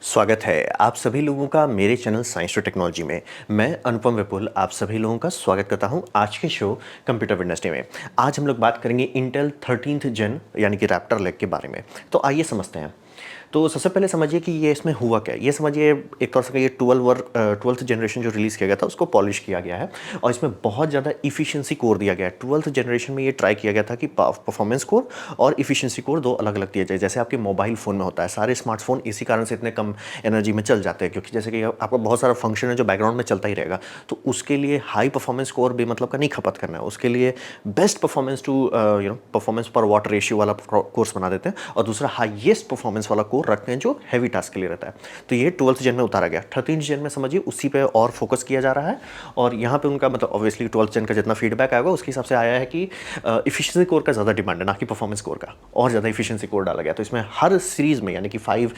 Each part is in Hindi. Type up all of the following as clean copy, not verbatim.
स्वागत है आप सभी लोगों का मेरे चैनल साइंस टू टेक्नोलॉजी में। मैं अनुपम विपुल आप सभी लोगों का स्वागत करता हूं आज के शो कंप्यूटर वेडनेसडे में। आज हम लोग बात करेंगे इंटेल 13th जेन यानी कि रैप्टर लैग के बारे में। तो आइए समझते हैं। तो सबसे पहले समझिए कि ये इसमें हुआ क्या है। ये समझिए एक तरह से ये 12th जनरेशन जो रिलीज़ किया गया था उसको पॉलिश किया गया है और इसमें बहुत ज़्यादा इफिशिएंसी कोर दिया गया है। 12th जनरेशन में ये ट्राई किया गया था कि परफॉर्मेंस कोर और इफिशिएंसी कोर दो अलग अलग दिए जाए, जैसे आपके मोबाइल फ़ोन में होता है। सारे स्मार्टफोन इसी कारण से इतने कम एनर्जी में चल जाते हैं क्योंकि जैसे कि आपका बहुत सारा फंक्शन है जो बैकग्राउंड में चलता ही रहेगा, तो उसके लिए हाई परफॉर्मेंस कोर भी मतलब का नहीं खपत करना है। उसके लिए बेस्ट परफॉर्मेंस टू परफॉर्मेंस पर वॉट रेशियो वाला कोर्स बना देते हैं और दूसरा हाईएस्ट परफॉर्मेंस वाला कोर रखते हैं जो हैवी टास्क के लिए रहता है। तो ये 12th जेन में उतारा गया। 13th जेन में समझिए उसी पे और फोकस किया जा रहा है और यहाँ पे उनका मतलब ऑब्वियसली 12th जेन का जितना फीडबैक आएगा उसके हिसाब से आया है कि इफिशिएंसी कोर का ज़्यादा डिमांड है ना कि परफॉर्मेंस कोर का, और ज़्यादा इफिशिएंसी कोर डाला गया। तो इसमें हर सीरीज़ में यानी कि 5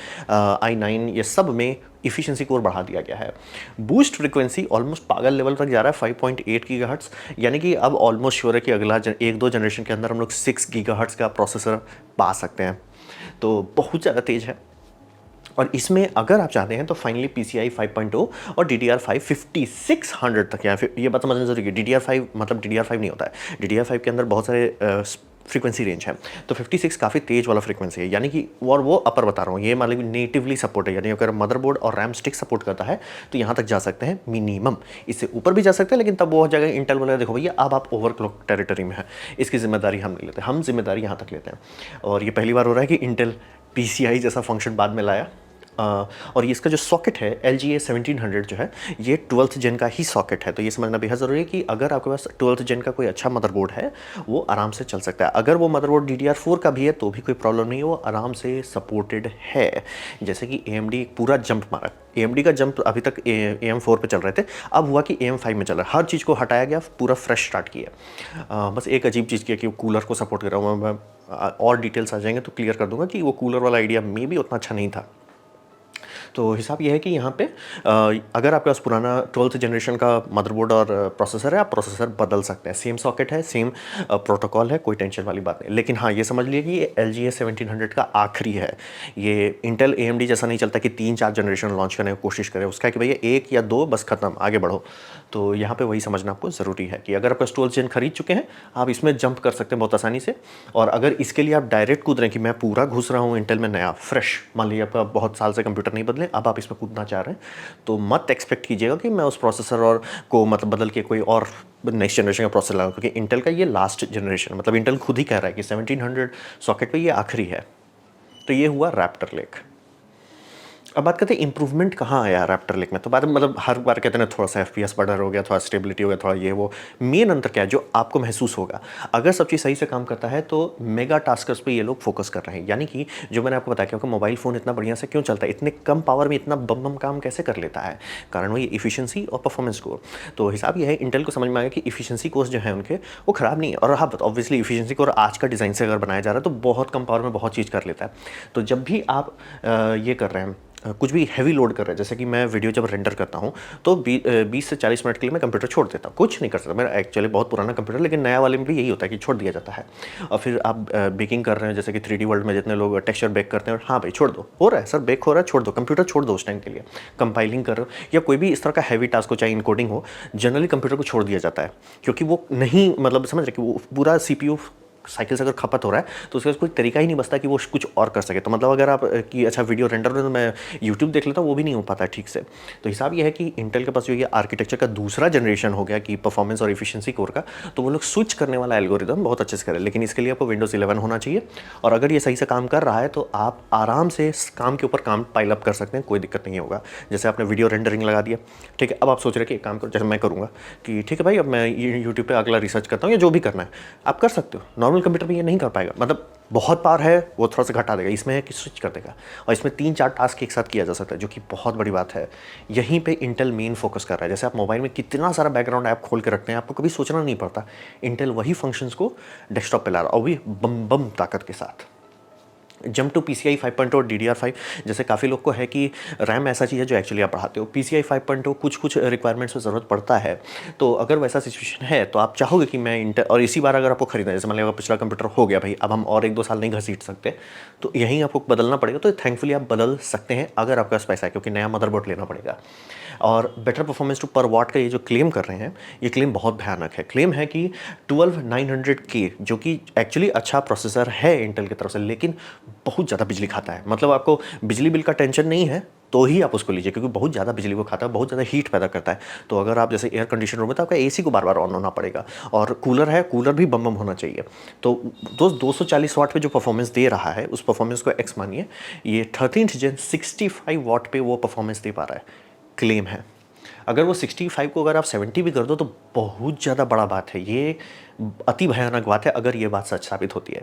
i9 ये सब में इफिशिएंसी कोर बढ़ा दिया गया है। बूस्ट फ्रीक्वेंसी ऑलमोस्ट पागल लेवल तक जा रहा है 5.8 गीगाहर्ट्ज़, यानी कि अब ऑलमोस्ट श्योर है कि अगला एक दो जनरेशन के अंदर हम लोग 6 गीगाहर्ट्ज़ का प्रोसेसर पा सकते हैं। तो बहुत ज़्यादा तेज़ है और इसमें अगर आप चाहते हैं तो फाइनली PCI 5.0 और DDR5 5600 तक, या फिर ये बात समझना जरूरी है DDR5 मतलब DDR5 नहीं होता है। DDR5 के अंदर बहुत सारे फ्रीक्वेंसी रेंज है, तो 56 काफ़ी तेज वाला फ्रीक्वेंसी है, यानी कि और वो अपर बता रहा हूँ, ये मान लीजिए नेटिवली सपोर्ट है, यानी अगर मदरबोर्ड और रैम स्टिक सपोर्ट करता है तो यहाँ तक जा सकते हैं मिनिमम। इससे ऊपर भी जा सकते हैं लेकिन तब वो हो जाएगा इंटेल वाला, देखो भैया अब आप ओवरक्लॉक टेरिटरी में है, इसकी जिम्मेदारी हम नहीं लेते, हम जिम्मेदारी यहाँ तक लेते हैं। और ये पहली बार हो रहा है कि इंटेल PCI जैसा फंक्शन बाद में लाया। और इसका जो सॉकेट है LGA 1700 जो है ये 12th जेन का ही सॉकेट है। तो ये समझना बेहद ज़रूरी है कि अगर आपके पास 12th जेन का कोई अच्छा मदरबोर्ड है वो आराम से चल सकता है। अगर वो मदरबोर्ड DDR4 का भी है तो भी कोई प्रॉब्लम नहीं है, वो आराम से सपोर्टेड है। जैसे कि AMD एक पूरा जंप मारा, AMD का जंप अभी तक AM4 पे चल रहे थे, अब हुआ कि AM5 में चल रहा है। हर चीज़ को हटाया गया, पूरा फ्रेश स्टार्ट किया। बस एक अजीब चीज़ किया कि वो कूलर को सपोर्ट कर रहा हूँ मैं, और डिटेल्स आ जाएंगे तो क्लियर कर दूंगा कि वो कूलर वाला आइडिया मे भी उतना अच्छा नहीं था। तो हिसाब यह है कि यहाँ पे अगर आपके पास पुराना 12th जनरेशन का मदरबोर्ड और प्रोसेसर है, आप प्रोसेसर बदल सकते हैं। सेम सॉकेट है, सेम प्रोटोकॉल है, कोई टेंशन वाली बात नहीं। लेकिन हाँ ये समझ लिए कि ये LGA 1700 का आखिरी है। ये इंटेल AMD जैसा नहीं चलता कि 3-4 जनरेशन लॉन्च करने की कोशिश करें, उसका कि भैया 1 या 2 बस खत्म, आगे बढ़ो। तो यहाँ पे वही समझना आपको ज़रूरी है कि अगर आप 12th जेन खरीद चुके हैं आप इसमें जंप कर सकते हैं बहुत आसानी से। और अगर इसके लिए आप डायरेक्ट कूद रहे हैं कि मैं पूरा घुस रहा हूँ इंटेल में नया फ्रेश, मान लीजिए आपका बहुत साल से कंप्यूटर नहीं बदले, अब आप इसमें कूदना चाह रहे हैं, तो मत एक्सपेक्ट कीजिएगा कि मैं उस प्रोसेसर और को मतलब बदल के कोई और नेक्स्ट जनरेशन का प्रोसेसर लगाऊं, क्योंकि इंटेल का ये लास्ट जनरेशन, मतलब इंटेल खुद ही कह रहा है कि 1700 सॉकेट पे ये आखिरी है। तो ये हुआ रैप्टर लेक। अब बात करते हैं इंप्रूवमेंट कहाँ आया रैप्टर लेक में। तो बात मतलब हर बार कहते हैं थोड़ा सा FPS बढ़ा हो गया, थोड़ा स्टेबिलिटी हो गया, थोड़ा ये वो। मेन अंतर क्या है जो आपको महसूस होगा अगर सब चीज़ सही से काम करता है, तो मेगा टास्कर्स पे ये लोग फोकस कर रहे हैं। यानी कि जो मैंने आपको बताया कि मोबाइल फ़ोन इतना बढ़िया से क्यों चलता है, इतने कम पावर में इतना बम बम काम कैसे कर लेता है, कारण वही इफिशियंसी और परफॉर्मेंस कोर। तो हिसाब ये है इंटेल को समझ में आया कि इफिशियंसी कोर्स जो है उनके वो ख़राब नहीं है। और हाँ ऑब्वियसली इफिशियंसी कोर आज का डिज़ाइन से अगर बनाया जा रहा है तो बहुत कम पावर में बहुत चीज़ कर लेता है। तो जब भी आप ये कर रहे हैं कुछ भी हैवी लोड कर रहे हैं, जैसे कि मैं वीडियो जब रेंडर करता हूँ तो 20 से 40 मिनट के लिए मैं कंप्यूटर छोड़ देता हूँ, कुछ नहीं कर सकता। मेरा एक्चुअली बहुत पुराना कंप्यूटर, लेकिन नया वाले में भी यही होता है कि छोड़ दिया जाता है। और फिर आप बेकिंग कर रहे हैं, जैसे कि 3D वर्ल्ड में जितने लोग टेक्सचर बेक करते हैं, हाँ भाई छोड़ दो, हो रहा है सर बेक हो रहा है, छोड़ दो कंप्यूटर, छोड़ दो उस टाइम के लिए। कंपाइलिंग कर रहे हो या कोई भी इस तरह का हैवी टास्क हो, चाहे इनकोडिंग हो, जनरली कंप्यूटर को छोड़ दिया जाता है, क्योंकि वो नहीं मतलब समझ रहे कि वो पूरा CPU साइकिल से अगर खपत हो रहा है तो उसका कोई तरीका ही नहीं बचता कि वो कुछ और कर सके। तो मतलब अगर आप कि अच्छा वीडियो रेंडर में तो मैं यूट्यूब देख लेता हूँ, वो भी नहीं हो पाता है ठीक से। तो हिसाब ये है कि इंटेल के पास जो ये आर्किटेक्चर का दूसरा जनरेशन हो गया कि परफॉर्मेंस और इफिशियंसी कोर का, तो वो लोग स्विच करने वाला एल्गोरिदम बहुत अच्छे से करें। लेकिन इसके लिए आपको विंडोज़ 11 होना चाहिए, और अगर ये सही से काम कर रहा है तो आप आराम से काम के ऊपर काम पाइल अप कर सकते हैं, कोई दिक्कत नहीं होगा। जैसे आपने वीडियो रेंडरिंग लगा दिया, ठीक है, अब आप सोच रहे कि एक काम करो, जैसे मैं करूँगा कि ठीक है भाई अब मैं यूट्यूब पर अगला रिसर्च करता हूँ या जो भी करना है आप कर सकते हो। नॉर्मल कंप्यूटर में ये नहीं कर पाएगा, मतलब बहुत पावर है वो थोड़ा सा घटा देगा, इसमें है कि स्विच कर देगा और इसमें 3-4 टास्क एक साथ किया जा सकता है, जो कि बहुत बड़ी बात है। यहीं पे इंटेल मेन फोकस कर रहा है। जैसे आप मोबाइल में कितना सारा बैकग्राउंड ऐप खोल के रखते हैं, आपको कभी सोचना नहीं पड़ता, इंटेल वही फंक्शंस को डेस्कटॉप पे ला रहा है और भी बम बम ताकत के साथ। जंप टू PCI 5.0 और DDR5, जैसे काफ़ी लोग को है कि रैम ऐसा चीज़ है जो एक्चुअली आप बढ़ाते हो, PCI 5.0 कुछ रिक्वायरमेंट्स में ज़रूरत पड़ता है। तो अगर वैसा सिचुएशन है तो आप चाहोगे कि मैं इंटेल, और इसी बार अगर आपको खरीदना है, जैसे मान लीजिए पिछला कंप्यूटर हो गया भाई, अब हम और 1-2 साल नहीं घसीट सकते, तो यहीं आपको बदलना पड़ेगा, तो थैंकफुली आप बदल सकते हैं अगर आपके पास पैसा है, क्योंकि नया मदरबोर्ड लेना पड़ेगा। और बेटर परफॉर्मेंस टू पर वाट का ये जो क्लेम कर रहे हैं, ये क्लेम बहुत भयानक है। क्लेम है कि 12900K, जो कि एक्चुअली अच्छा प्रोसेसर है इंटेल की तरफ से, लेकिन बहुत ज़्यादा बिजली खाता है। मतलब आपको बिजली बिल का टेंशन नहीं है तो ही आप उसको लीजिए, क्योंकि बहुत ज़्यादा बिजली वो खाता है, बहुत ज़्यादा हीट पैदा करता है। तो अगर आप जैसे एयर कंडीशनर रूम में, तो आपका AC को बार बार ऑन होना पड़ेगा, और कूलर है, कूलर भी बम बम होना चाहिए। तो 240 वाट पे जो परफॉर्मेंस दे रहा है, उस परफॉर्मेंस को एक्स मानिए, ये 13th Gen 65 वाट पे वो परफॉर्मेंस दे पा रहा है, क्लेम है। अगर वो 65 को अगर आप 70 भी कर दो तो बहुत ज़्यादा बड़ा बात है, ये अति भयानक बात है अगर ये बात सच साबित होती है।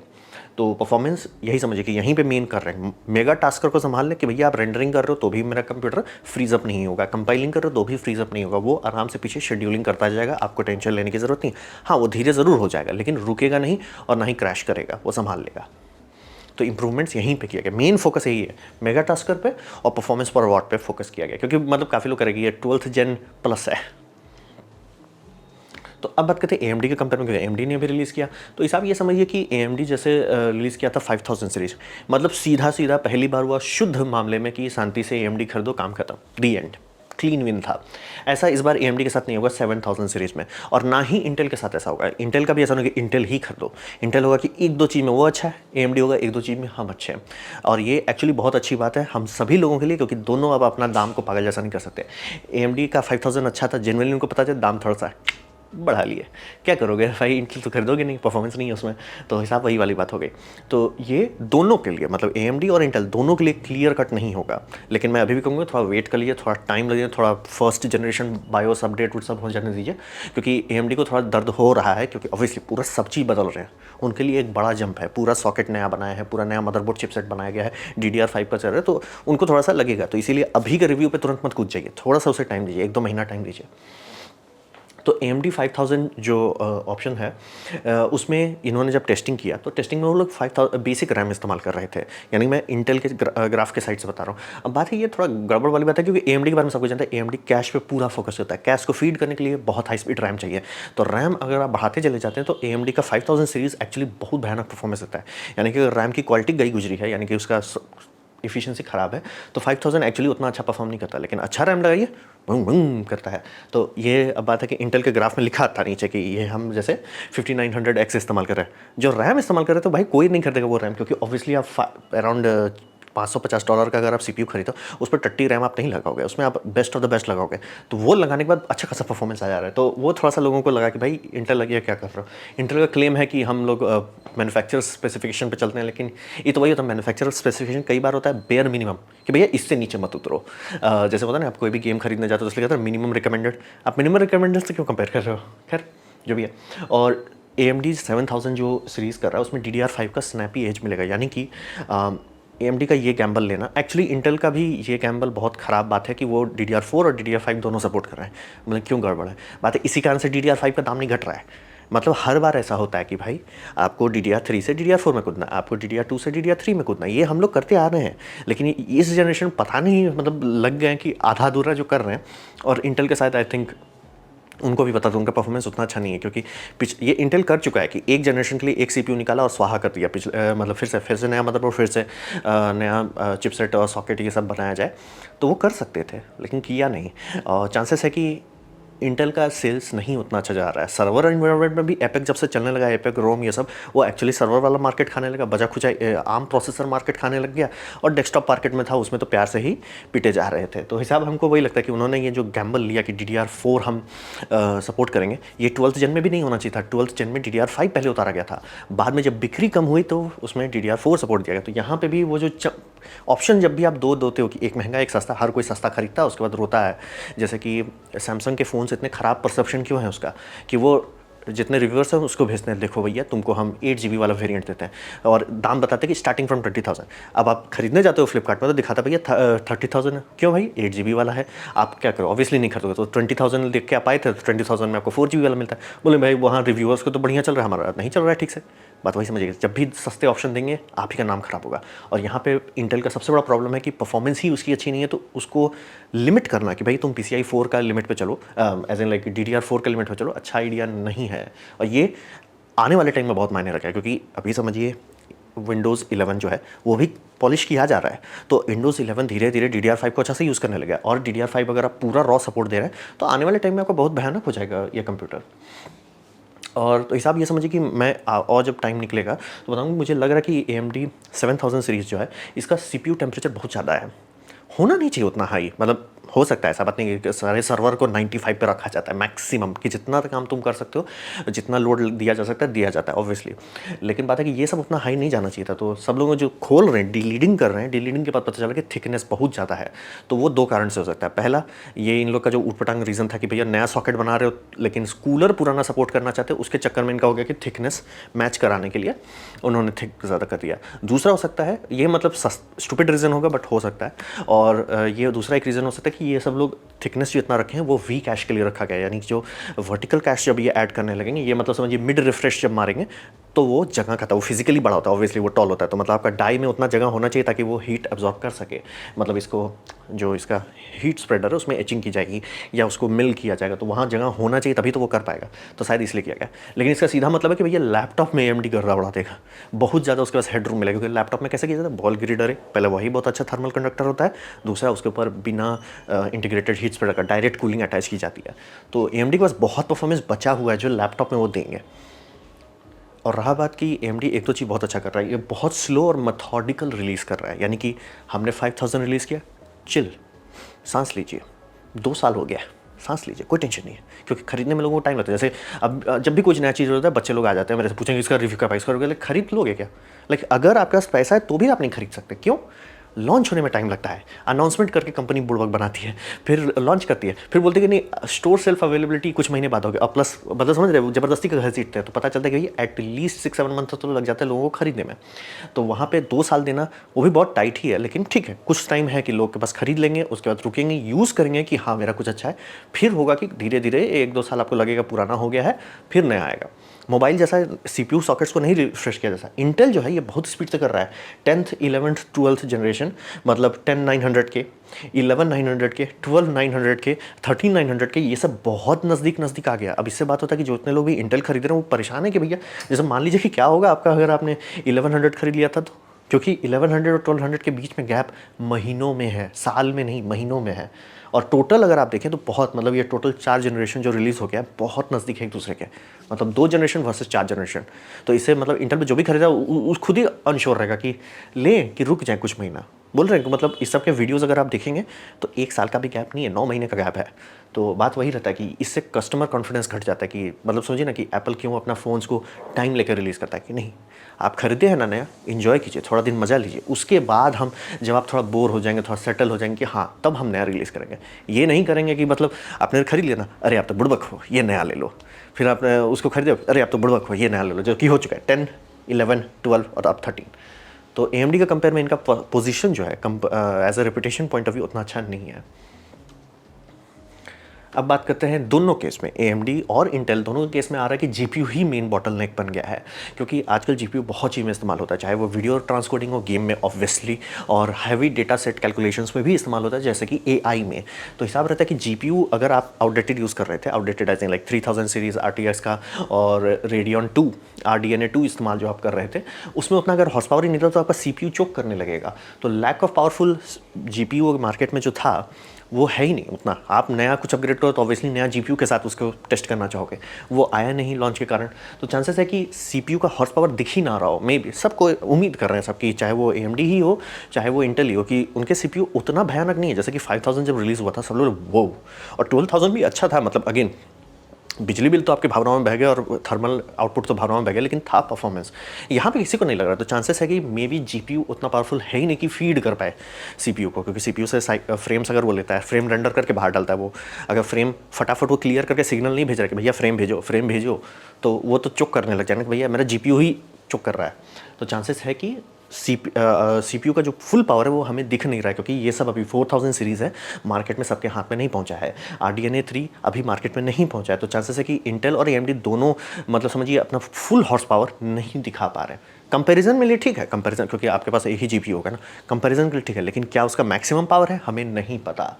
तो परफॉर्मेंस यही समझिए कि यहीं पे मेन कर रहे हैं, मेगा टास्कर को संभाल लें कि भैया आप रेंडरिंग कर रहे हो तो भी मेरा कंप्यूटर फ्रीज अप नहीं होगा, कंपाइलिंग कर रहे हो तो भी फ्रीज अप नहीं होगा, वो आराम से पीछे शेड्यूलिंग करता जाएगा, आपको टेंशन लेने की ज़रूरत नहीं। हाँ, वो धीरे ज़रूर हो जाएगा, लेकिन रुकेगा नहीं और ना ही क्रैश करेगा, वो संभाल लेगा। तो इंप्रूवमेंट्स यहीं पे किया गया, मेन फोकस यही है, मेगा टास्कर पे और परफॉर्मेंस पर वाट पे फोकस किया गया, क्योंकि मतलब काफ़ी लोग करेंगे ये 12th Gen प्लस है। तो अब बात करते हैं AMD के कंपेयर में, क्योंकि AMD ने भी रिलीज़ किया। तो इस आप ये समझिए कि AMD जैसे रिलीज़ किया था 5000 सीरीज, मतलब सीधा सीधा पहली बार हुआ शुद्ध मामले में कि शांति से AMD खरीदो, काम खत्म, दी एंड, क्लीन विन था। ऐसा इस बार AMD के साथ नहीं होगा 7000 सीरीज में, और ना ही इंटेल के साथ ऐसा होगा। इंटेल का भी ऐसा नहीं कि इंटेल ही खरीदो, इंटेल होगा कि 1-2 चीज़ में वो अच्छा है, AMD होगा 1-2 चीज़ में हम अच्छे हैं। और ये एक्चुअली बहुत अच्छी बात है हम सभी लोगों के लिए, क्योंकि दोनों अब अपना दाम को पागल जैसा नहीं कर सकते। AMD का 5000 अच्छा था, जेनुअली उनको पता चला दाम थोड़ा सा बढ़ा लिए, क्या करोगे भाई, इंटेल तो खरीदोगे नहीं, परफॉर्मेंस नहीं है उसमें, तो हिसाब वही वाली बात हो गई। तो ये दोनों के लिए, मतलब AMD और इंटेल दोनों के लिए क्लियर कट नहीं होगा, लेकिन मैं अभी भी कहूँगा थोड़ा वेट कर लीजिए, थोड़ा टाइम लगेगा, थोड़ा फर्स्ट जनरेशन बायोस अपडेट वो सब हो जाने दीजिए, क्योंकि AMD को थोड़ा दर्द हो रहा है, क्योंकि ऑब्वियसली पूरा सब चीज़ बदल रहे हैं, उनके लिए एक बड़ा जंप है, पूरा सॉकेट नया बनाया है, पूरा नया मदरबोर्ड चिपसेट बनाया गया है, DDR5 का चल रहा है, तो उनको थोड़ा सा लगेगा। तो इसीलिए अभी के रिव्यू पे तुरंत मत कूद जाइए, थोड़ा सा उसे टाइम दीजिए, 1-2 महीना टाइम दीजिए। तो AMD 5000 जो ऑप्शन है, उसमें इन्होंने जब टेस्टिंग किया तो टेस्टिंग में वो लोग 5000 बेसिक रैम इस्तेमाल कर रहे थे, यानी मैं इंटेल के ग्राफ के साइड से बता रहा हूँ। अब बात है ये थोड़ा गड़बड़ वाली बात है, क्योंकि AMD के बारे में सबको जानता है, AMD कैश पे पूरा फोकस होता है, कैश को फीड करने के लिए बहुत हाई स्पीड रैम चाहिए। तो रैम अगर आप बढ़ाते चले जाते हैं तो AMD का 5000 सीरीज़ एक्चुअली बहुत भयानक परफॉर्मेंस देता है, यानी कि रैम की क्वालिटी गई गुजरी है, यानी कि उसका इफिशिएंसी ख़राब है, तो 5000 एक्चुअली उतना अच्छा परफॉर्म नहीं करता, लेकिन अच्छा रैम लगाइए बूम बूम करता है। तो ये अब बात है कि इंटेल के ग्राफ में लिखा था नीचे कि ये हम जैसे 5900X इस्तेमाल कर रहे हैं, जो रैम इस्तेमाल कर रहे हैं, तो भाई कोई नहीं खरीदेगा वो रैम, क्योंकि ऑब्वियसली आप अराउंड $550 का अगर आप CPU खरीदो, उस पर टट्टी रैम आप नहीं लगाओगे, उसमें आप बेस्ट ऑफ द बेस्ट लगाओगे, तो वो लगाने के बाद अच्छा खासा परफॉर्मेंस आ जा रहा है। तो वो थोड़ा सा लोगों को लगा कि भाई इंटेल लगिए क्या कर रहे हो। इंटेल का क्लेम है कि हम लोग मैन्युफैक्चर स्पेसिफिकेशन पे चलते हैं, लेकिन ये तो वही होता है, मैन्युफैक्चर स्पेसिफिकेशन कई बार होता है बेयर मिनिमम, कि भैया इससे नीचे मत उतरो। जैसे होता है ना, आप कोई भी गेम खरीदने जाते हो तो इसलिए कहते हैं मिनिमम रिकमेंडेड, आप मिनिमम रिकमेंडेड से क्यों कंपेयर कर रहे हो, खैर जो भी है। और AMD 7000 जो सीरीज़ कर रहा है उसमें DDR5 का स्नैपी एज मिलेगा, यानी कि AMD का ये गैम्बल लेना, एक्चुअली इंटेल का भी ये गैम्बल बहुत ख़राब बात है कि वो DDR4 और DDR5 दोनों सपोर्ट कर रहे हैं, मतलब क्यों गड़बड़ है बात है, इसी कारण से DDR5 का दाम नहीं घट रहा है। मतलब हर बार ऐसा होता है कि भाई आपको DDR3 से DDR4 में कूदना, आपको DDR2 से DDR3 में कूदना, ये हम लोग करते आ रहे हैं, लेकिन इस जनरेशन पता नहीं मतलब लग गए हैं कि आधा अधूरा जो कर रहे हैं। और इंटेल के साथ आई थिंक उनको भी पता था उनका परफॉर्मेंस उतना अच्छा नहीं है, क्योंकि ये इंटेल कर चुका है कि एक जनरेशन के लिए एक CPU निकाला और स्वाहा कर दिया, मतलब फिर से नया मदरबोर्ड, फिर से नया चिपसेट और सॉकेट ये सब बनाया जाए, तो वो कर सकते थे, लेकिन किया नहीं। और चांसेस है कि इंटेल का सेल्स नहीं उतना अच्छा जा रहा है। सर्वर एनवायरनमेंट में भी एपेक जब से चलने लगा, एपेक रोम ये सब, वो एक्चुअली सर्वर वाला मार्केट खाने लगा, बजा खुचा आम प्रोसेसर मार्केट खाने लग गया, और डेस्कटॉप मार्केट में था उसमें तो प्यार से ही पिटे जा रहे थे। तो हिसाब हमको वही लगता है कि उन्होंने ये जो गैम्बल लिया कि DDR4 हम सपोर्ट करेंगे, ये 12th Gen में भी नहीं होना चाहिए था। 12th Gen में DDR5 पहले उतारा गया था, बाद में जब बिक्री कम हुई तो उसमें DDR4 सपोर्ट दिया गया। तो यहाँ पर भी वो जो ऑप्शन जब भी आप दो दोते हो कि एक महंगा एक सस्ता, हर कोई सस्ता खरीदता है उसके बाद रोता है। जैसे कि सैमसंग के फ़ोन से इतने ख़राब परसेप्शन क्यों है उसका, कि वो जितने रिव्यूअर्स हैं उसको भेजते हैं, देखो भैया तुमको हम 8GB वाला वेरिएंट देते हैं, और दाम बताते हैं कि स्टार्टिंग फ्रॉम 20,000। अब आप खरीदने जाते हो फ्लिपकार्ट में तो दिखाता भैया 30,000 है, क्यों भाई 8GB वाला है, आप क्या करो, ऑब्वियसली नहीं खरीदोगे। तो 20,000 देख के आप आए थे, तो 20,000 में आपको 4GB वाला मिलता है। बोले भाई वहाँ रिव्यूअर्स को तो बढ़िया चल रहा है, हमारा नहीं चल रहा है ठीक से। बात वही समझिएगा, जब भी सस्ते ऑप्शन देंगे आप ही का नाम खराब होगा। और यहाँ पे इंटेल का सबसे बड़ा प्रॉब्लम है कि परफॉर्मेंस ही उसकी अच्छी नहीं है, तो उसको लिमिट करना कि भाई तुम PCI 4 का लिमिट पे चलो, एज एन लाइक DDR4 का लिमिट पे चलो, अच्छा आइडिया नहीं है। और ये आने वाले टाइम में बहुत मायने रखा है, क्योंकि अभी समझिए विंडोज़ 11 जो है वो भी पॉलिश किया जा रहा है, तो विंडोज़ 11 धीरे धीरे DDR5 को अच्छा से यूज़ करने लगा है, और DDR5 अगर आप पूरा रॉ सपोर्ट दे रहे हैं तो आने वाले टाइम में आपको बहुत भयानक हो जाएगा ये कंप्यूटर। और तो हिसाब ये समझिए कि मैं और जब टाइम निकलेगा तो बताऊँगा, मुझे लग रहा है कि AMD 7000 सीरीज़ जो है इसका CPU टेम्परेचर बहुत ज़्यादा है, होना नहीं चाहिए उतना हाई। मतलब हो सकता है, ऐसा बात नहीं कि सारे सर्वर को 95 पे रखा जाता है मैक्सिमम, कि जितना काम तुम कर सकते हो, जितना लोड दिया जा सकता है दिया जाता है ऑब्वियसली, लेकिन बात है कि ये सब उतना हाई नहीं जाना चाहिए था। तो सब लोग जो खोल रहे हैं, डीलीडिंग कर रहे हैं, डीलीडिंग के बाद पता चला कि थिकनेस बहुत ज़्यादा है। तो वो दो कारण से हो सकता है। पहला, ये इन लोग का जो ऊटपटांग रीज़न था कि भैया नया सॉकेट बना रहे हो लेकिन कूलर पुराना सपोर्ट करना चाहते हो, उसके चक्कर में इनका हो गया कि थिकनेस मैच कराने के लिए उन्होंने थिक ज़्यादा कर दिया। दूसरा हो सकता है, ये मतलब स्टूपिड रीज़न होगा बट हो सकता है, और ये दूसरा एक रीज़न हो सकता है कि ये सब लोग थिकनेस जो इतना रखे हैं वो वी कैश के लिए रखा गया है, यानी जो वर्टिकल कैश जब ये ऐड करने लगेंगे, ये मतलब समझिए मिड रिफ्रेश जब मारेंगे तो वो जगह खाता है, वो फिजिकली बड़ा होता है, ऑब्वियसली वो टॉल होता है, तो मतलब आपका डाई में उतना जगह होना चाहिए ताकि वो हीट एब्जॉर्ब कर सके। मतलब इसको जो इसका हीट स्प्रेडर है उसमें एचिंग की जाएगी या उसको मिल किया जाएगा, तो वहाँ जगह होना चाहिए तभी तो वो कर पाएगा, तो शायद इसलिए किया गया। लेकिन इसका सीधा मतलब है कि भैया लैपटॉप में AMD गर्रा उड़ा देगा, बहुत ज़्यादा उसके पास हेडरूम मिलेगा, क्योंकि लैपटॉप में कैसे किया जाता है, बॉल ग्रिडर है, पहले वही बहुत अच्छा थर्मल कंडक्टर होता है, दूसरा उसके ऊपर बिना इंटीग्रेटेड हीट स्प्रेडर का डायरेक्ट कूलिंग अटैच की जाती है। तो AMD के पास बहुत परफॉर्मेंस बचा हुआ है जो लैपटॉप में वो देंगे। और रहा बात कि AMD एक दो चीज़ बहुत अच्छा कर रहा है, ये बहुत स्लो और मेथोडिकल रिलीज़ कर रहा है, यानी कि हमने 5000 रिलीज़ किया, चिल, सांस लीजिए, 2 साल हो गया, सांस लीजिए, कोई टेंशन नहीं है, क्योंकि खरीदने में लोगों को टाइम लगता है। जैसे अब जब भी कुछ नया चीज़ होता है बच्चे लोग आ जाते हैं मेरे से पूछेंगे इसका रिव्यू का प्राइस करोगे, लाइक खरीद लोगे क्या? लाइक अगर आपके पास पैसा है तो भी आप नहीं खरीद सकते, क्यों? लॉन्च होने में टाइम लगता है, अनाउंसमेंट करके कंपनी बुड़बक बनाती है, फिर लॉन्च करती है, फिर बोलती है कि नहीं स्टोर सेल्फ अवेलेबिलिटी कुछ महीने बाद होगी, और प्लस मतलब समझ रहे हो, जबरदस्ती का घर सीटते हैं, तो पता चलता है कि एटलीस्ट 6-7 मंथ तो लग जाता है लोगों को खरीदने में। तो वहाँ पे 2 साल देना वो भी बहुत टाइट ही है, लेकिन ठीक है, कुछ टाइम है कि लोग के पास खरीद लेंगे, उसके बाद रुकेंगे, यूज़ करेंगे कि हाँ मेरा कुछ अच्छा है, फिर होगा कि धीरे धीरे 1-2 साल आपको लगेगा पुराना हो गया है, फिर नया आएगा। मोबाइल जैसा CPU सॉकेट्स को नहीं रिफ्रेश किया जैसा, इंटेल जो है ये बहुत स्पीड से कर रहा है। 10th 11th 12th जनरेशन, मतलब 10 900 के, 11 900 के, 12 900 के, 13 900 के, ये सब बहुत नज़दीक नज़दीक आ गया। अब इससे बात होता है कि जो इतने लोग भी इंटेल खरीद रहे हैं वो परेशान है कि भैया, जैसे मान लीजिए कि क्या होगा आपका अगर आपने 1100 खरीद लिया था तो, क्योंकि 1100 और 1200 के बीच में गैप महीनों में है, साल में नहीं महीनों में है। और टोटल अगर आप देखें तो बहुत, मतलब ये टोटल 4 जनरेशन जो रिलीज़ हो गया है बहुत नज़दीक है एक दूसरे के, मतलब 2 जनरेशन वर्सेस 4 जनरेशन। तो इससे मतलब इंटेल पे जो भी खरीदा उस खुद ही अनश्योर रहेगा कि लें कि रुक जाए कुछ महीना। बोल रहे हैं कि मतलब इस सब के वीडियोज़ अगर आप देखेंगे तो 1 साल का भी गैप नहीं है, 9 महीने का गैप है। तो बात वही रहता है कि इससे कस्टमर कॉन्फिडेंस घट जाता है, कि मतलब समझिए ना कि एप्पल क्यों अपना फ़ोन्स को टाइम लेकर रिलीज़ करता है, कि नहीं आप खरीदे हैं ना नया, इन्जॉय कीजिए, थोड़ा दिन मज़ा लीजिए, उसके बाद हम जब आप थोड़ा बोर हो जाएंगे, थोड़ा सेटल हो जाएंगे कि हाँ तब हम नया रिलीज़ करेंगे। ये नहीं करेंगे कि मतलब आपने खरीद लिया ना, अरे आप तो बुड़बक हो ये नया ले लो, फिर आपने उसको खरीदे, अरे आप तो बुड़बक हो ये नया ले लो, जो कि हो चुका है 10 11 12 और अब 13। तो AMD का कंपेयर में इनका पोजीशन जो है as a reputation point of view उतना अच्छा नहीं है। अब बात करते हैं दोनों केस में, AMD और इंटेल दोनों के केस में आ रहा है कि GPU ही मेन बॉटलनेक बन गया है, क्योंकि आजकल GPU बहुत चीज़ में इस्तेमाल होता है, चाहे वो वीडियो ट्रांसकोडिंग हो, गेम में ऑब्वियसली, और हैवी डेटा सेट कैलकुलेशंस में भी इस्तेमाल होता है, जैसे कि AI में। तो हिसाब रहता है कि GPU अगर आप आउटडेटेड यूज़ कर रहे थे, outdated I think like 3000 series RTX का और Radeon 2 RDNA 2 इस्तेमाल जो आप कर रहे थे, उसमें उतना अगर हॉर्स पावर ही नहीं था तो आपका CPU चोक करने लगेगा। तो lack of powerful GPU market में जो था वो है ही नहीं उतना। आप नया कुछ अपग्रेड करो तो ऑब्वियसली नया GPU के साथ उसको टेस्ट करना चाहोगे, वो आया नहीं लॉन्च के कारण। तो चांसेस है कि CPU का हॉर्स पावर दिख ही ना रहा हो, मे बी सबको उम्मीद कर रहे हैं सबकी, चाहे वो AMD ही हो चाहे वो इंटेल ही हो, कि उनके CPU उतना भयानक नहीं है। जैसे कि 5000 जब रिलीज़ हुआ था सब लोग वो, और 12000 भी अच्छा था, मतलब अगेन बिजली बिल तो आपके भावनाओं में बह गया और थर्मल आउटपुट तो भावनाओं में बह गया, लेकिन था परफॉर्मेंस। यहाँ पे किसी को नहीं लग रहा, तो चांसेस है कि मे बी GPU उतना पावरफुल है ही नहीं कि फीड कर पाए CPU को, क्योंकि CPU से फ्रेम्स अगर वो लेता है, फ्रेम रेंडर करके बाहर डालता है, वो अगर फ्रेम फटाफट वो क्लियर करके सिग्नल नहीं भेज रहा है कि भैया फ्रेम भेजो, तो वो तो चुक करने लग जाएगा कि भैया मेरा GPU ही चुक कर रहा है। तो चांसेस है कि CPU का जो फुल पावर है वो हमें दिख नहीं रहा है, क्योंकि ये सब अभी 4000 सीरीज़ है, मार्केट में सबके हाथ में नहीं पहुंचा है। RDNA 3 अभी मार्केट में नहीं पहुंचा है, तो चांसेस है कि इंटेल और AMD दोनों मतलब समझिए अपना फुल हॉर्स पावर नहीं दिखा पा रहे हैं। कंपैरिजन में लिए ठीक है, कंपैरिजन क्योंकि आपके पास एक ही GPU होगा ना, कंपैरिजन के लिए ठीक है, लेकिन क्या उसका मैक्सिमम पावर है हमें नहीं पता।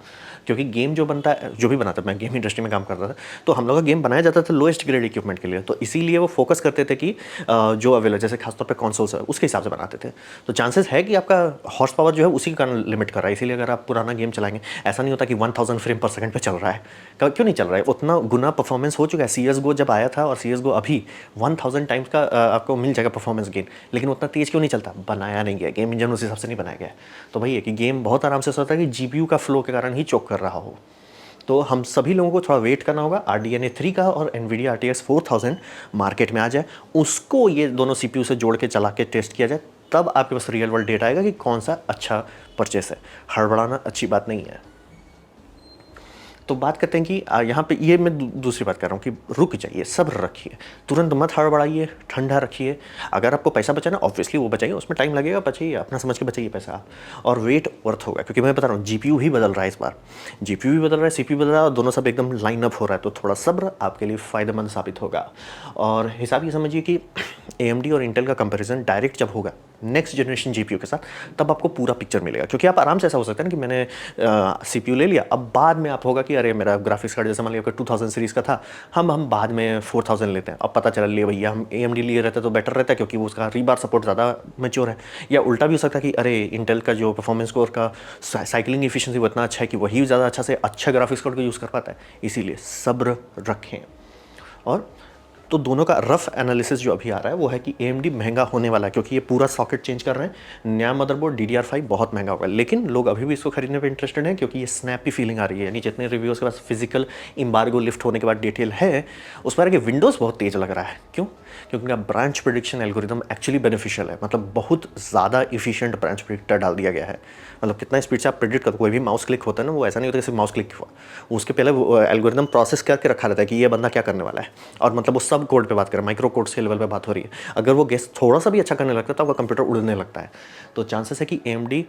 क्योंकि गेम जो बनता है, जो भी बनाता है, मैं गेम इंडस्ट्री में काम करता था, तो हम लोग का गेम बनाया जाता था लोएस्ट ग्रेड इक्विपमेंट के लिए, तो इसीलिए वो फोकस करते थे कि जो अवेलेबल, जैसे खासतौर पे कंसोल्स है उसके हिसाब से बनाते थे। तो चांसेस है कि आपका हॉर्स पावर जो है उसी के कारण लिमिट कर रहा है, इसीलिए अगर आप पुराना गेम चलाएंगे, ऐसा नहीं होता कि 1000 फ्रेम पर सेकंड पे चल रहा है। क्यों नहीं चल रहा है? उतना गुना परफॉर्मेंस हो चुका है। CSGO जब आया था और CSGO अभी 1000 टाइम्स का आपको मिल जाएगा परफॉर्मेंस गेन, लेकिन उतना तेज क्यों नहीं चलता? बनाया नहीं गया, गेम इंजन उस हिसाब से नहीं बनाया गया। तो भाई है कि गेम बहुत आराम से होता है कि GPU का फ्लो के कारण ही चोक कर रहा हो। तो हम सभी लोगों को थोड़ा वेट करना होगा, RDNA 3 का और NVIDIA RTX 4000 मार्केट में आ जाए, उसको ये दोनों CPU से जोड़ के चला के टेस्ट किया जाए, तब आपके पास रियल वर्ल्ड डेटा आएगा कि कौन सा अच्छा परचेस है। हड़बड़ाना अच्छी बात नहीं है। तो बात करते हैं कि यहाँ पे ये मैं दूसरी बात कर रहा हूँ कि रुक जाइए, सब्र रखिए, तुरंत मत हड़बड़ाइए, ठंडा रखिए। अगर आपको पैसा बचाना, ऑब्वियसली वो बचाइए, उसमें टाइम लगेगा, बचाइए, अपना समझ के बचाइए पैसा आप, और वेट वर्थ होगा। क्योंकि मैं बता रहा हूँ GPU ही बदल रहा है इस बार, GPU भी बदल रहा है, CPU बदल रहा है, और दोनों सब एकदम लाइन अप हो रहा है। तो थोड़ा सब्र आपके लिए फ़ायदेमंद साबित होगा। और हिसाब ये समझिए कि AMD और इंटेल का कंपैरिजन डायरेक्ट जब होगा नेक्स्ट जनरेशन GPU के साथ, तब आपको पूरा पिक्चर मिलेगा। क्योंकि आप आराम से ऐसा हो सकता है ना कि मैंने CPU ले लिया, अब बाद में आप होगा कि अरे मेरा ग्राफिक्स कार्ड जैसे मान लिया 2000 सीरीज़ का था, हम बाद में 4000 लेते हैं, अब पता चला लिए भैया हम AMD लिए रहते तो बेटर रहता है, क्योंकि वो उसका रीबार सपोर्ट ज़्यादा मैच्योर है। या उल्टा भी हो सकता है कि अरे इंटेल का जो परफॉर्मेंस कोर का साइकिलिंग एफिशिएंसी वो इतना अच्छा है कि वही ज़्यादा अच्छा से अच्छा ग्राफिक्स कार्ड को यूज़ कर पाता है। इसीलिए सब्र रखें। और तो दोनों का रफ एनालिसिस जो अभी आ रहा है वो है कि AMD महंगा होने वाला है, क्योंकि ये पूरा सॉकेट चेंज कर रहे हैं। नया मदरबोर्ड DDR5 बहुत महंगा होगा, लेकिन लोग अभी भी इसको खरीदने पे इंटरेस्टेड हैं, क्योंकि ये स्नैपी फीलिंग आ रही है। यानी जितने रिव्यूज़ के पास फिजिकल एम्बार्गो लिफ्ट होने के बाद डिटेल है, उस पर विंडोज़ बहुत तेज़ लग रहा है। क्यों? क्योंकि उनका branch prediction algorithm actually beneficial है, मतलब बहुत ज़्यादा इफिशिएंट ब्रांच प्रेडिक्टर डाल दिया गया है। मतलब कितना स्पीड से आप प्रेडिक्ट करते, कोई भी माउस क्लिक होता है ना, वो ऐसा नहीं होता कि सिर्फ माउस क्लिक हुआ, उसके पहले वो एल्गोरिदम प्रोसेस करके रखा रहता है कि ये बंदा क्या करने वाला है। और मतलब वो सब कोड पे बात करें, माइक्रो कोड के लेवल पे बात हो रही है। अगर वो गेस थोड़ा सा भी अच्छा करने लगता है तो आपका कंप्यूटर उड़ने लगता है। तो चांसेस है कि AMD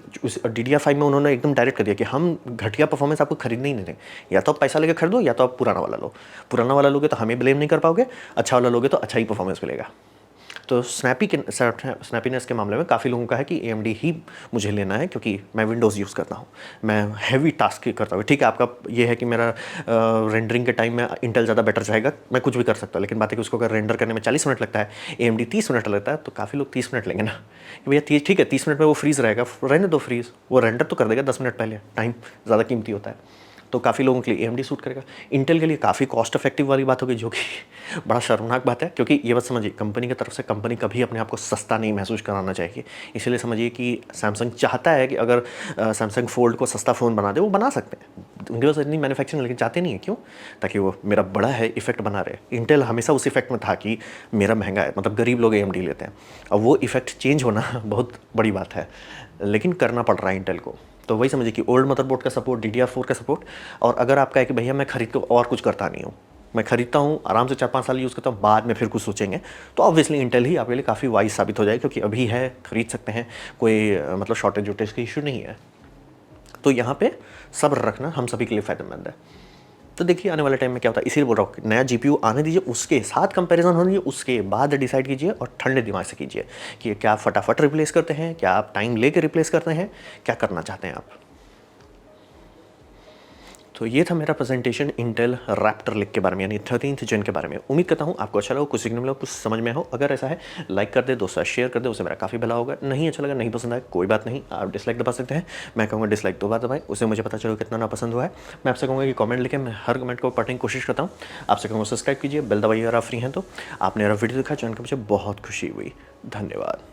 DDR5 में उन्होंने एकदम डायरेक्ट कर दिया कि हम घटिया परफॉर्मेंस आपको खरीदने ही नहीं दें, या तो आप पैसा लेकर खरीदो या तो आप पुराना वाला लो। पुराना वाला लोगे तो हमें ब्लेम नहीं कर पाओगे, अच्छा वाला लोगे तो अच्छा ही परफॉर्मेंस मिलेगा। तो स्नैपीनेस के मामले में काफ़ी लोगों का है कि AMD ही मुझे लेना है, क्योंकि मैं विंडोज़ यूज़ करता हूँ, मैं हैवी टास्क करता हूँ। ठीक है, आपका ये है कि मेरा रेंडरिंग के टाइम में इंटेल ज़्यादा बेटर जाएगा, मैं कुछ भी कर सकता हूँ, लेकिन बात है कि उसको अगर रेंडर करने में 40 मिनट लगता है, AMD 30 मिनट लगता है, तो काफ़ी लोग 30 मिनट लेंगे ना कि भैया ठीक है 30 मिनट में वो फ्रीज़ रहेगा, रहने दो फ्रीज़, वो रेंडर तो कर देगा 10 मिनट पहले, टाइम ज़्यादा कीमती होता है। तो काफ़ी लोगों के लिए AMD सूट करेगा। इंटेल के लिए काफ़ी कॉस्ट इफेक्टिव वाली बात होगी, जो कि बड़ा शर्मनाक बात है, क्योंकि ये बात समझिए, कंपनी की तरफ से कंपनी कभी अपने आप को सस्ता नहीं महसूस कराना चाहिए। इसलिए समझिए कि सैमसंग चाहता है कि अगर सैमसंग फोल्ड को सस्ता फ़ोन बना दे, वो बना सकते हैं, उनके पास इतनी मैन्युफैक्चरिंग, लेकिन चाहते नहीं है। क्यों? ताकि वो मेरा बड़ा है इफेक्ट बना रहे। इंटेल हमेशा उस इफेक्ट में था कि मेरा महंगा है, मतलब गरीब लोग AMD लेते हैं। अब वो इफेक्ट चेंज होना बहुत बड़ी बात है, लेकिन करना पड़ रहा है इंटेल को। तो वही समझिए कि ओल्ड मदरबोर्ड का सपोर्ट, DDR4 का सपोर्ट, और अगर आपका है कि भैया मैं खरीद के और कुछ करता नहीं हूँ, मैं खरीदता हूँ आराम से 4-5 साल यूज़ करता हूँ, बाद में फिर कुछ सोचेंगे, तो ऑब्वियसली इंटेल ही आपके लिए काफ़ी वाइज साबित हो जाएगी, क्योंकि अभी है, खरीद सकते हैं, कोई मतलब शॉर्टेज वोटेज का इशू नहीं है। तो यहाँ पे सब्र रखना हम सभी के लिए फ़ायदेमंद है। तो देखिए आने वाले टाइम में क्या होता है, इसीलिए बोल रहा हूँ नया GPU आने दीजिए, उसके साथ कंपैरिजन होने दीजिए, उसके बाद डिसाइड कीजिए, और ठंडे दिमाग से कीजिए कि क्या आप फटाफट रिप्लेस करते हैं, क्या आप टाइम लेके रिप्लेस करते हैं, क्या करना चाहते हैं आप। तो ये था मेरा प्रेजेंटेशन इंटेल रैप्टर लिक के बारे में, यानी 13th जेन के बारे में। उम्मीद करता हूँ आपको अच्छा लगा, कुछ सीखने मिला, कुछ समझ में हो। अगर ऐसा है लाइक कर दे, दोस्तों शेयर कर दे, उससे मेरा काफ़ी भला होगा। नहीं अच्छा लगा, नहीं पसंद आया, कोई बात नहीं, आप डिसलाइक दबा सकते हैं। मैं कहूँगा डिसलाइक 2 बार दबाएं, उससे मुझे पता चलो कितना ना पसंद हुआ है। मैं आपसे कहूँगा कि कमेंट लिखें, मैं हर कमेंट को पढ़ने की कोशिश करता हूँ। आपसे कहूँगा सब्सक्राइब कीजिए, बेल दबाइए अगर आप फ्री हैं तो। आपने मेरा वीडियो देखा, चैनल को मुझे बहुत खुशी हुई। धन्यवाद।